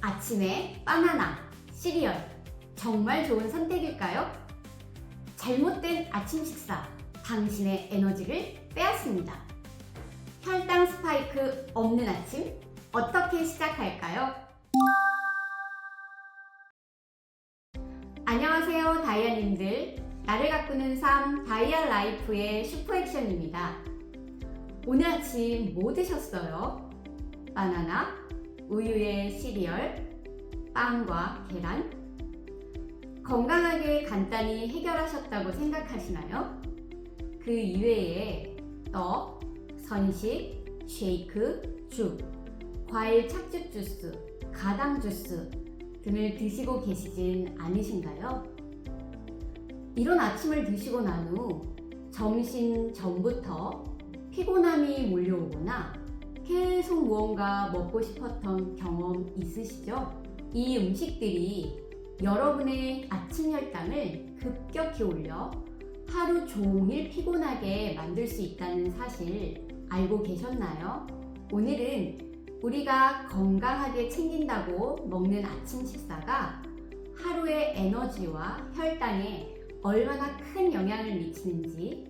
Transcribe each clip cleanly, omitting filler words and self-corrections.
아침에 바나나, 시리얼, 정말 좋은 선택일까요? 잘못된 아침 식사, 당신의 에너지를 빼앗습니다. 혈당 스파이크 없는 아침, 어떻게 시작할까요? 안녕하세요, 다이아님들. 나를 가꾸는 삶, 다이아 라이프의 슈퍼액션입니다. 오늘 아침 뭐 드셨어요? 바나나, 우유에 시리얼, 빵과 계란? 건강하게 간단히 해결하셨다고 생각하시나요? 그 이외에 떡, 선식, 쉐이크, 죽, 과일 착즙 주스, 가당 주스 등을 드시고 계시진 않으신가요? 이런 아침을 드시고 난 후 점심 전부터 피곤함이 몰려오거나 계속 무언가 먹고 싶었던 경험 있으시죠? 이 음식들이 여러분의 아침 혈당을 급격히 올려 하루 종일 피곤하게 만들 수 있다는 사실 알고 계셨나요? 오늘은 우리가 건강하게 챙긴다고 먹는 아침 식사가 하루의 에너지와 혈당에 얼마나 큰 영향을 미치는지,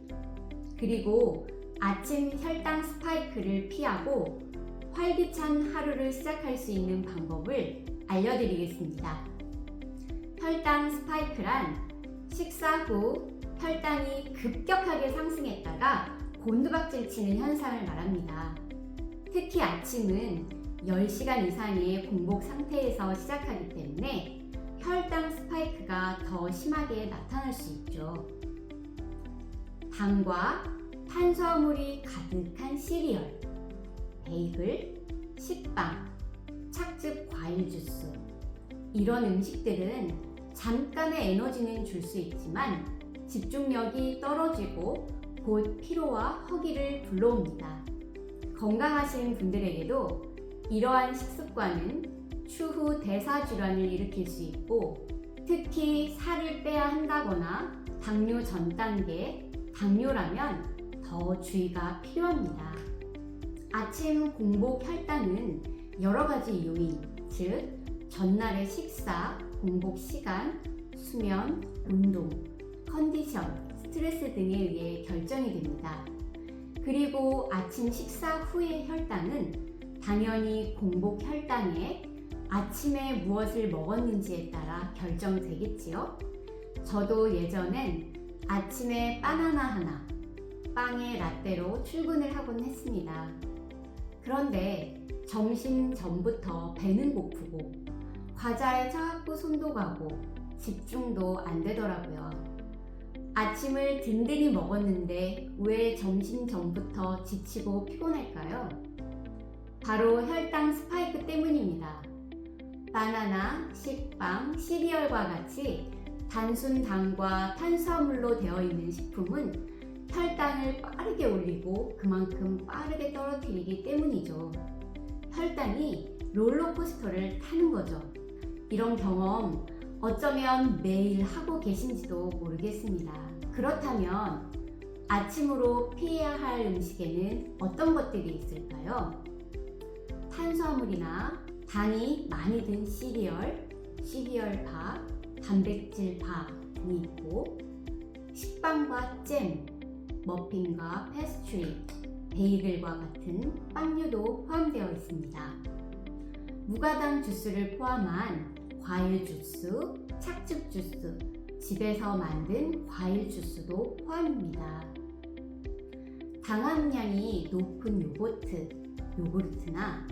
그리고 아침 혈당 스파이크를 피하고 활기찬 하루를 시작할 수 있는 방법을 알려드리겠습니다. 혈당 스파이크란 식사 후 혈당이 급격하게 상승했다가 곤두박질 치는 현상을 말합니다. 특히 아침은 10시간 이상의 공복 상태에서 시작하기 때문에 혈당 스파이크가 더 심하게 나타날 수 있죠. 당과 탄수화물이 가득한 시리얼, 베이글, 식빵, 착즙 과일 주스, 이런 음식들은 잠깐의 에너지는 줄 수 있지만 집중력이 떨어지고 곧 피로와 허기를 불러옵니다. 건강하신 분들에게도 이러한 식습관은 추후 대사질환을 일으킬 수 있고, 특히 살을 빼야 한다거나 당뇨 전 단계, 당뇨라면 더 주의가 필요합니다. 아침 공복 혈당은 여러 가지 요인, 즉 전날의 식사, 공복 시간, 수면, 운동, 컨디션, 스트레스 등에 의해 결정이 됩니다. 그리고 아침 식사 후의 혈당은 당연히 공복 혈당에 아침에 무엇을 먹었는지에 따라 결정되겠지요. 저도 예전엔 아침에 바나나 하나, 빵에 라떼로 출근을 하곤 했습니다. 그런데 점심 전부터 배는 고프고 과자에 자꾸 손도 가고 집중도 안 되더라고요. 아침을 든든히 먹었는데 왜 점심 전부터 지치고 피곤할까요? 바로 혈당 스파이크 때문입니다. 바나나, 식빵, 시리얼과 같이 단순 당과 탄수화물로 되어 있는 식품은 혈당을 빠르게 올리고 그만큼 빠르게 떨어뜨리기 때문이죠. 혈당이 롤러코스터를 타는 거죠. 이런 경험 어쩌면 매일 하고 계신지도 모르겠습니다. 그렇다면 아침으로 피해야 할 음식에는 어떤 것들이 있을까요? 탄수화물이나 당이 많이 든 시리얼 밥, 단백질 밥 등이 있고, 식빵과 잼, 머핀과 페스트리, 베이글과 같은 빵류도 포함되어 있습니다. 무가당 주스를 포함한 과일 주스, 착즙 주스, 집에서 만든 과일 주스도 포함입니다. 당 함량이 높은 요구르트나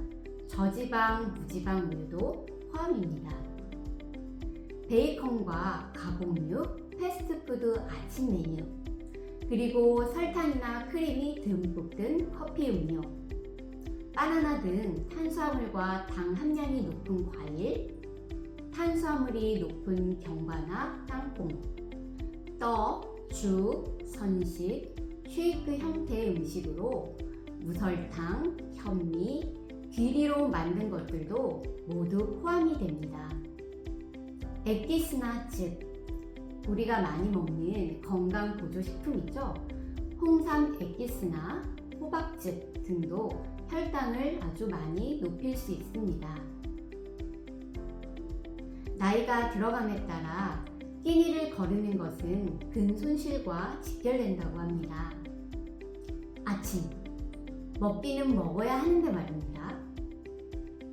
저지방, 무지방 우유도 포함입니다. 베이컨과 가공육, 패스트푸드 아침 메뉴, 그리고 설탕이나 크림이 듬뿍 든 커피 음료, 바나나 등 탄수화물과 당 함량이 높은 과일, 탄수화물이 높은 견과나 땅콩, 떡, 죽, 선식, 쉐이크 형태의 음식으로 무설탕, 현미, 귀리로 만든 것들도 모두 포함이 됩니다. 액기스나 즙, 우리가 많이 먹는 건강 보조식품이죠. 홍삼 액기스나 호박즙 등도 혈당을 아주 많이 높일 수 있습니다. 나이가 들어감에 따라 끼니를 거르는 것은 근손실과 직결된다고 합니다. 아침, 먹기는 먹어야 하는데 말입니다.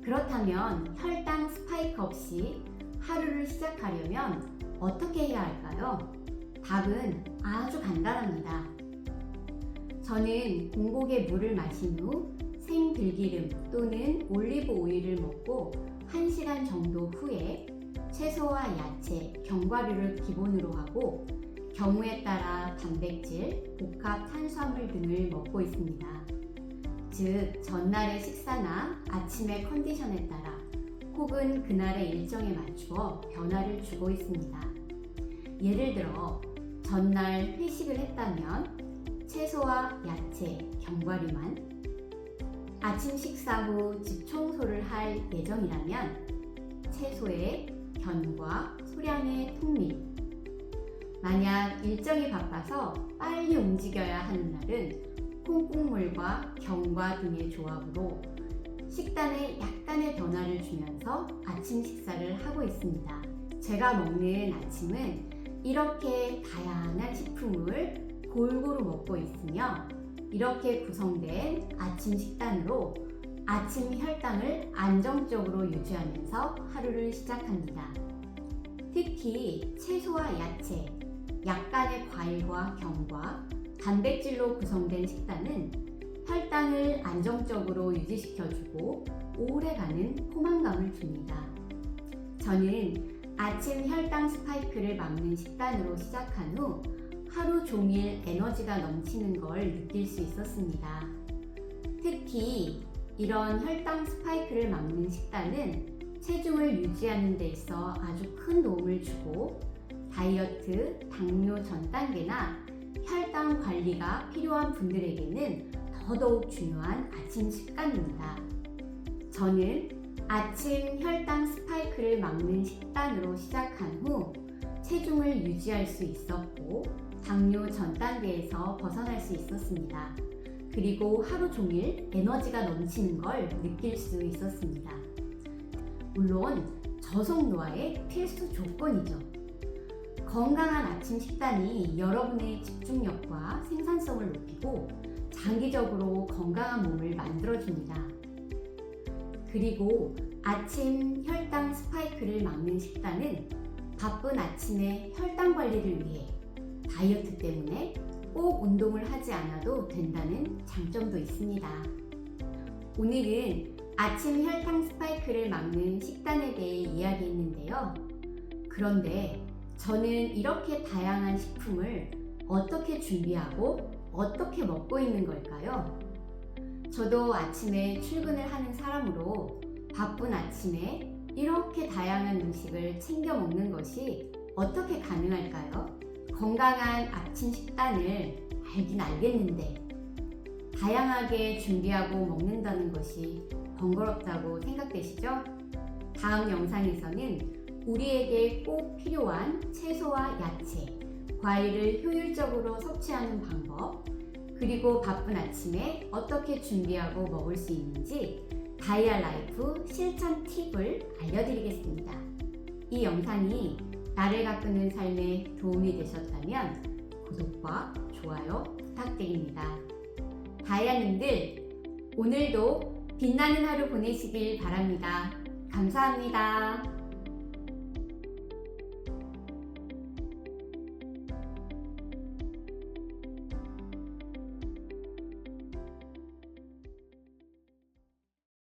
그렇다면 혈당 스파이크 없이 하루를 시작하려면 어떻게 해야 할까요? 답은 아주 간단합니다. 저는 공복에 물을 마신 후 생들기름 또는 올리브 오일을 먹고 1시간 정도 후에 채소와 야채, 견과류를 기본으로 하고 경우에 따라 단백질, 복합 탄수화물 등을 먹고 있습니다. 즉, 전날의 식사나 아침의 컨디션에 따라 혹은 그날의 일정에 맞추어 변화를 주고 있습니다. 예를 들어 전날 회식을 했다면 채소와 야채, 견과류만, 아침 식사 후 집 청소를 할 예정이라면 채소에 견과, 소량의 통밀. 만약 일정이 바빠서 빨리 움직여야 하는 날은 콩국물과 견과 등의 조합으로 식단에 약간의 변화를 주면서 아침 식사를 하고 있습니다. 제가 먹는 아침은 이렇게 다양한 식품을 골고루 먹고 있으며 이렇게 구성된 아침 식단으로 아침 혈당을 안정적으로 유지하면서 하루를 시작합니다. 특히 채소와 야채, 약간의 과일과 견과, 단백질로 구성된 식단은 혈당을 안정적으로 유지시켜주고 오래가는 포만감을 줍니다. 저는 아침 혈당 스파이크를 막는 식단으로 시작한 후 하루 종일 에너지가 넘치는 걸 느낄 수 있었습니다. 특히 이런 혈당 스파이크를 막는 식단은 체중을 유지하는 데 있어 아주 큰 도움을 주고 다이어트, 당뇨 전 단계나 혈당 관리가 필요한 분들에게는 더더욱 중요한 아침 식단입니다. 저는 아침 혈당 스파이크를 막는 식단으로 시작한 후 체중을 유지할 수 있었고 당뇨 전 단계에서 벗어날 수 있었습니다. 그리고 하루 종일 에너지가 넘치는 걸 느낄 수 있었습니다. 물론 저속 노화의 필수 조건이죠. 건강한 아침 식단이 여러분의 집중력과 생산성을 높이고 장기적으로 건강한 몸을 만들어줍니다. 그리고 아침 혈당 스파이크를 막는 식단은 바쁜 아침에 혈당 관리를 위해 다이어트 때문에 꼭 운동을 하지 않아도 된다는 장점도 있습니다. 오늘은 아침 혈당 스파이크를 막는 식단에 대해 이야기했는데요. 그런데 저는 이렇게 다양한 식품을 어떻게 준비하고 어떻게 먹고 있는 걸까요? 저도 아침에 출근을 하는 사람으로 바쁜 아침에 이렇게 다양한 음식을 챙겨 먹는 것이 어떻게 가능할까요? 건강한 아침 식단을 알긴 알겠는데 다양하게 준비하고 먹는다는 것이 번거롭다고 생각되시죠? 다음 영상에서는 우리에게 꼭 필요한 채소와 야채, 과일을 효율적으로 섭취하는 방법, 그리고 바쁜 아침에 어떻게 준비하고 먹을 수 있는지 다이아 라이프 실천 팁을 알려드리겠습니다. 이 영상이 나를 가꾸는 삶에 도움이 되셨다면 구독과 좋아요 부탁드립니다. 다이아님들, 오늘도 빛나는 하루 보내시길 바랍니다. 감사합니다.